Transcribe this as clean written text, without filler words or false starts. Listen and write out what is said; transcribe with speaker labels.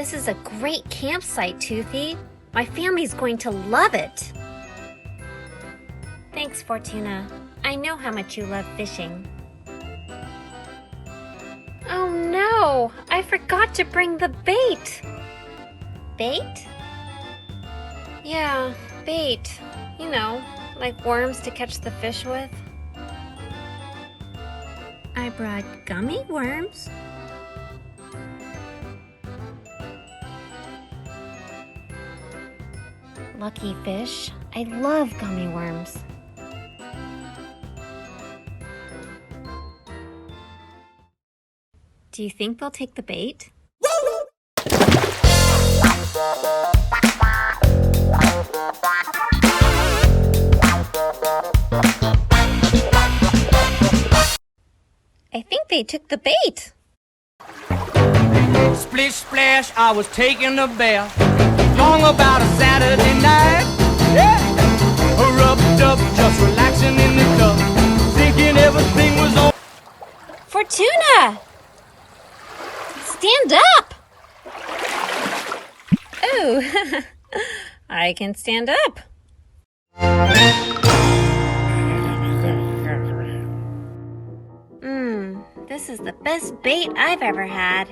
Speaker 1: This is a great campsite, Twothy. My family's going to love it. Thanks, Fourtuna. I know how much you love fishing. Oh no! I forgot to bring the bait! Bait? Yeah, bait. You know, like worms to catch the fish with. I brought gummy worms. Lucky fish. I love gummy worms. Do you think they'll take the bait? I think they took the bait.
Speaker 2: Splish splash, I was taking a bath. Long about a Saturday night. Yeah. Rubbed up, just relaxing in the tub, thinking everything was on.
Speaker 1: Fourtuna! Stand up! Oh, I can stand up. This is the best bait I've ever had.